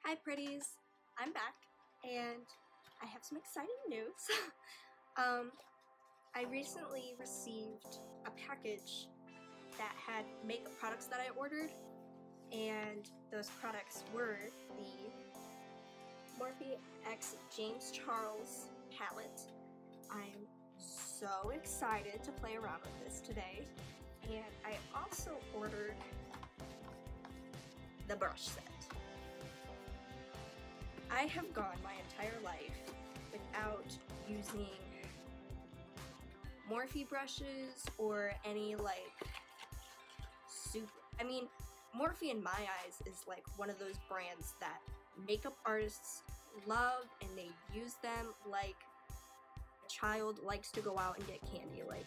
Hi pretties, I'm back and I have some exciting news. I recently received a package that had makeup products that I ordered, and those products were the Morphe X James Charles palette. I'm so excited to play around with this today, and I also ordered the brush set. I have gone my entire life without using Morphe brushes or any Morphe in my eyes is like one of those brands that makeup artists love, and they use them like a child likes to go out and get candy, like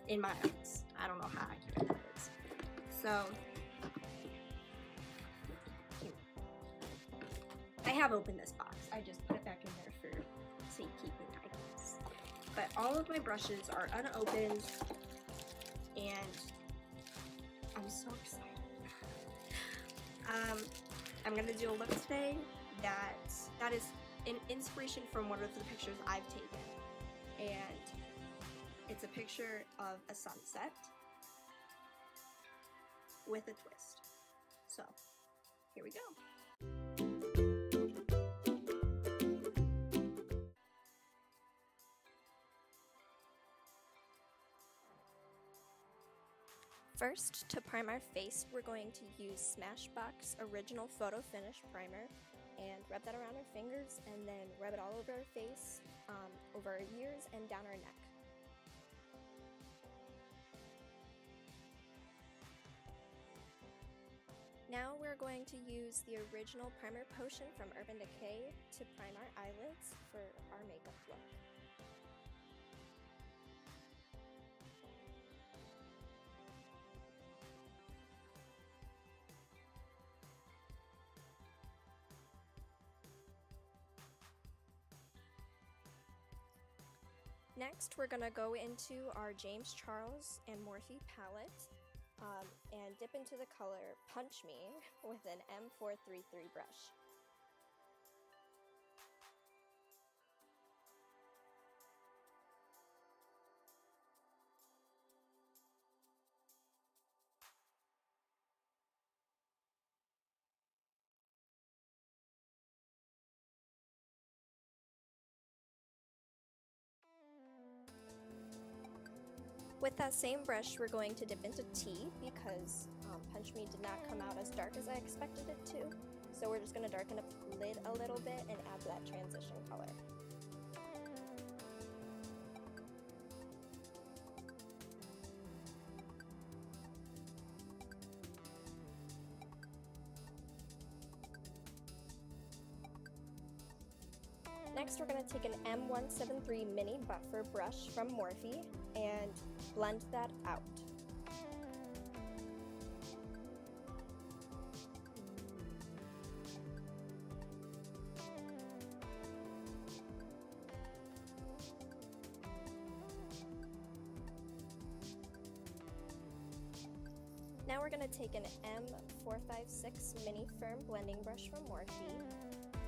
in my eyes. I don't know how accurate that is. So I have opened this box. I just put it back in there for safekeeping, I guess. But all of my brushes are unopened, and I'm so excited. I'm gonna do a look today that is an inspiration from one of the pictures I've taken, and it's a picture of a sunset with a twist. So here we go. First, to prime our face, we're going to use Smashbox Original Photo Finish Primer and rub that around our fingers, and then rub it all over our face, over our ears, and down our neck. Now we're going to use the original primer potion from Urban Decay to prime our eyelids for our makeup look. Next, we're going to go into our James Charles and Morphe palette and dip into the color Punch Me with an M433 brush. With that same brush, we're going to dip into tea because Punch Me did not come out as dark as I expected it to. So we're just going to darken up the lid a little bit and add that transition color. Next, we're going to take an M173 mini buffer brush from Morphe and blend that out. Now we're going to take an M456 mini firm blending brush from Morphe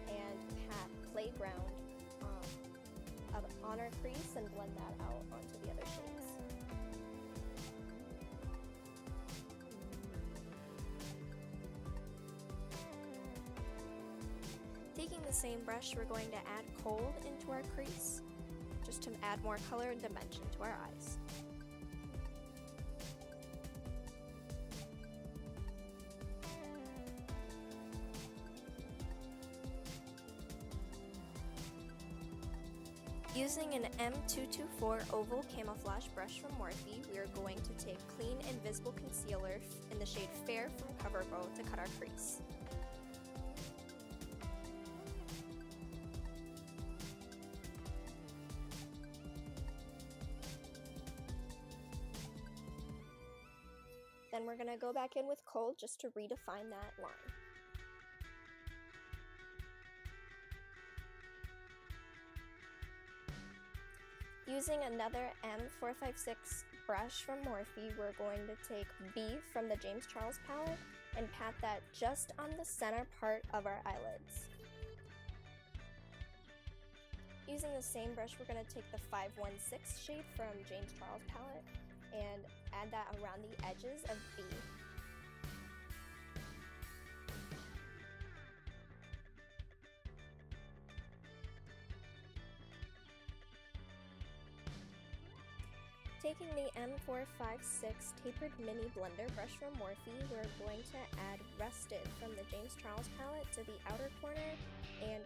and pat Playground on our crease and blend that out onto the other shades. Taking the same brush, we're going to add Cold into our crease, just to add more color and dimension to our eyes. Using an M224 oval camouflage brush from Morphe, we are going to take Clean Invisible Concealer in the shade Fair from CoverGirl to cut our crease. Then we're going to go back in with Cold just to redefine that line. Using another M456 brush from Morphe, we're going to take B from the James Charles palette and pat that just on the center part of our eyelids. Using the same brush, we're going to take the 516 shade from James Charles palette and add that around the edges of B. Taking the M456 tapered mini blender brush from Morphe, we're going to add Rusted from the James Charles palette to the outer corner and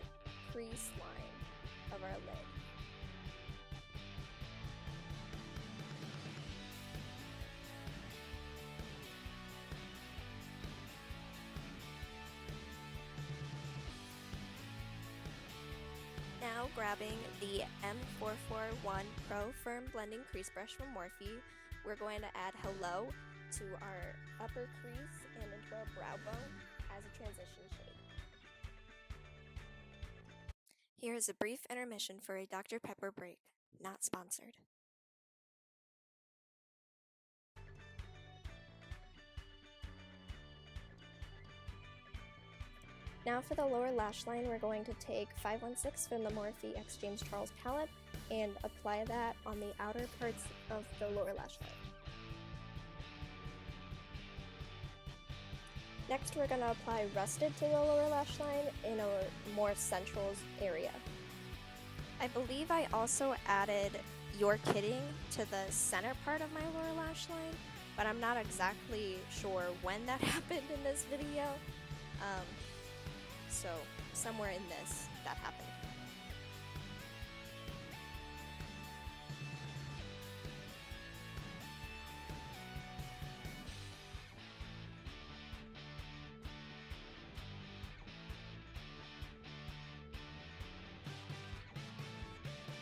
crease line of our lid. Now grabbing the M441 Pro Firm Blending Crease Brush from Morphe, we're going to add Hello to our upper crease and into our brow bone as a transition shade. Here is a brief intermission for a Dr. Pepper break, not sponsored. Now for the lower lash line, we're going to take 516 from the Morphe X James Charles palette and apply that on the outer parts of the lower lash line. Next, we're going to apply Rusted to the lower lash line in a more central area. I believe I also added You're Kidding to the center part of my lower lash line, but I'm not exactly sure when that happened in this video. So somewhere in this, that happened.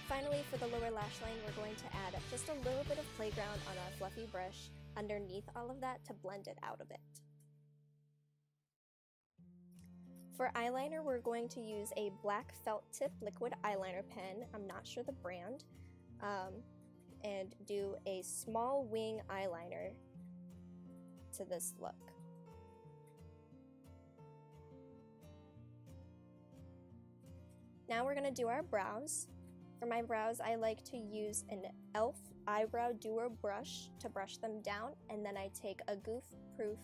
Finally, for the lower lash line, we're going to add just a little bit of playground on our fluffy brush underneath all of that to blend it out a bit. For eyeliner, we're going to use a black felt tip liquid eyeliner pen, I'm not sure the brand, and do a small wing eyeliner to this look. Now we're going to do our brows. For my brows, I like to use an e.l.f. eyebrow doer brush to brush them down, and then I take a goof-proof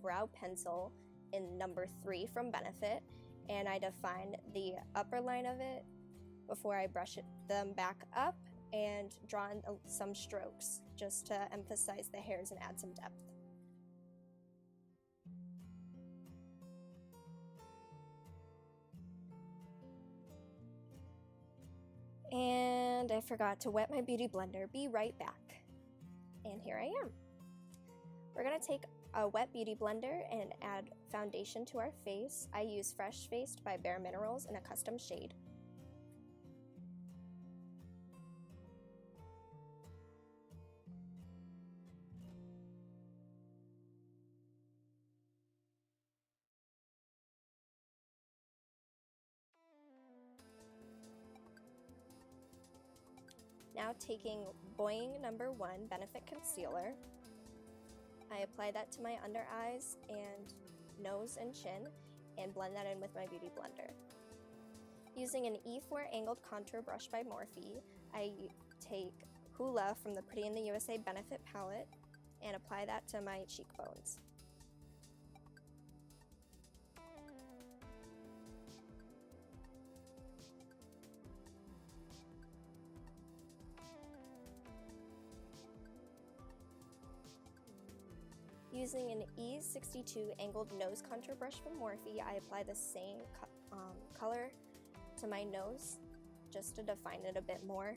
brow pencil in number 3 from Benefit, and I define the upper line of it before I brush them back up and draw in some strokes just to emphasize the hairs and add some depth. And I forgot to wet my beauty blender. Be right back. And here I am. We're gonna take a wet beauty blender and add foundation to our face. I use Fresh Faced by Bare Minerals in a custom shade. Now taking Boing number 1 Benefit Concealer, I apply that to my under eyes and nose and chin and blend that in with my beauty blender. Using an E4 angled contour brush by Morphe, I take Hoola from the Pretty in the USA Benefit palette and apply that to my cheekbones. Using an E62 angled nose contour brush from Morphe, I apply the same color to my nose just to define it a bit more.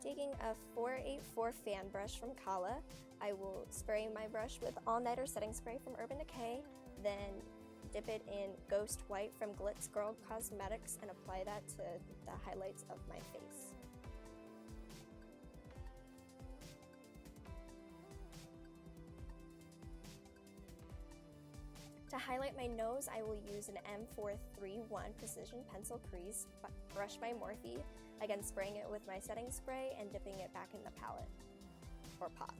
Taking a 484 fan brush from Kala, I will spray my brush with All Nighter setting spray from Urban Decay, then dip it in Ghost White from Glitz Girl Cosmetics and apply that to the highlights of my face. To highlight my nose, I will use an M431 Precision Pencil Crease brush by Morphe. Again, spraying it with my setting spray and dipping it back in the palette or pot.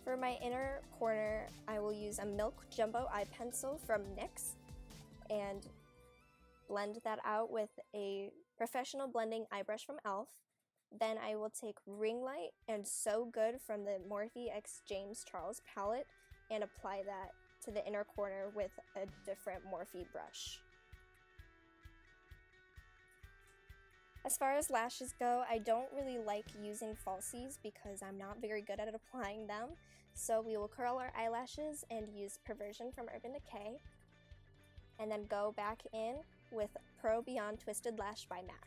For my inner corner, I will use a Milk Jumbo eye pencil from NYX and blend that out with a professional blending eye brush from e.l.f. Then I will take Ring Light and So Good from the Morphe x James Charles palette and apply that to the inner corner with a different Morphe brush. As far as lashes go, I don't really like using falsies because I'm not very good at applying them. So we will curl our eyelashes and use Perversion from Urban Decay, and then go back in with Pro Beyond Twisted Lash by MAC.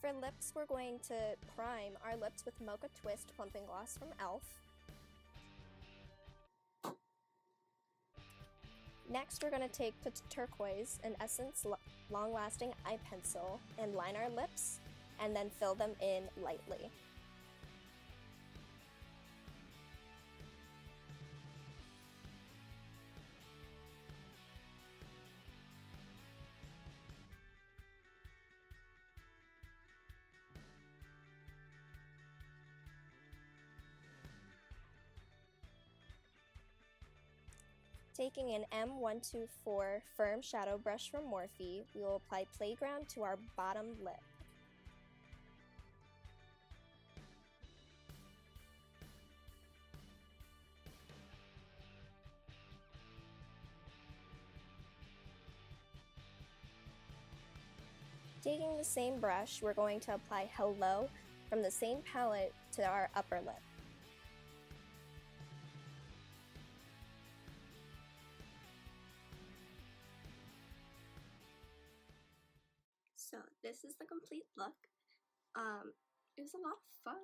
For lips, we're going to prime our lips with Mocha Twist Plumping Gloss from e.l.f. Next, we're going to take Turquoise, an Essence Long Lasting Eye Pencil, and line our lips, and then fill them in lightly. Taking an M124 firm shadow brush from Morphe, we will apply Playground to our bottom lip. Taking the same brush, we're going to apply Hello from the same palette to our upper lip. So this is the complete look. It was a lot of fun.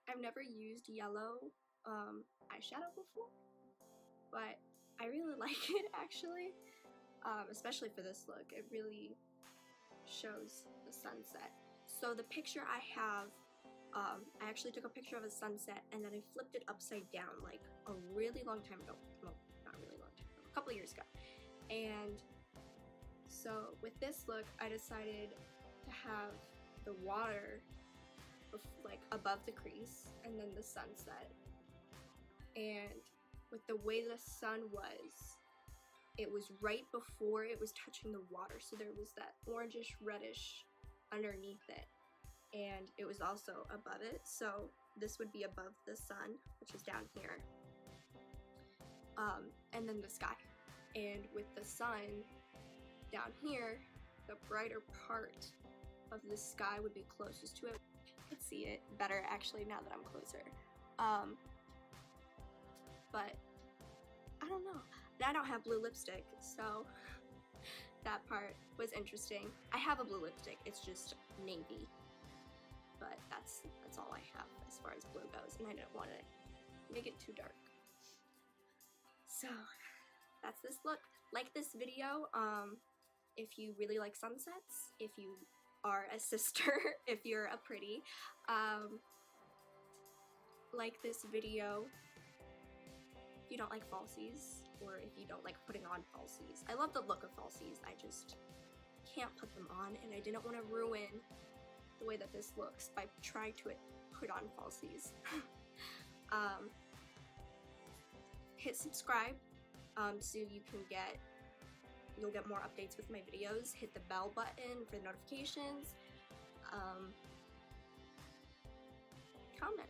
I've never used yellow eyeshadow before, but I really like it actually, especially for this look. It really shows the sunset. So the picture I have, I actually took a picture of a sunset and then I flipped it upside down like a really long time ago. Well, not a really long time ago, a couple of years ago. And so with this look, I decided to have the water like above the crease and then the sunset. And with the way the sun was, it was right before it was touching the water, so there was that orangish reddish underneath it, and it was also above it, so this would be above the sun, which is down here, and then the sky. And with the sun down here, the brighter part of the sky would be closest to it. I could see it better actually now that I'm closer. But I don't know. I don't have blue lipstick, so that part was interesting. I have a blue lipstick, it's just navy, but that's all I have as far as blue goes, and I didn't want to make it too dark. So that's this look. Like this video if you really like sunsets, if you are a sister, if you're a pretty. Like this video if you don't like falsies, or if you don't like putting on falsies. I love the look of falsies, I just can't put them on, and I didn't want to ruin the way that this looks by trying to put on falsies. Hit subscribe so you'll get more updates with my videos. Hit the bell button for notifications. Comment.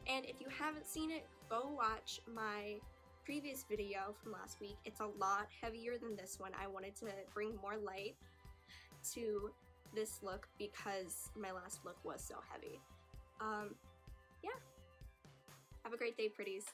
And if you haven't seen it, go watch my previous video from last week. It's a lot heavier than this one. I wanted to bring more light to this look because my last look was so heavy. Yeah. Have a great day, pretties.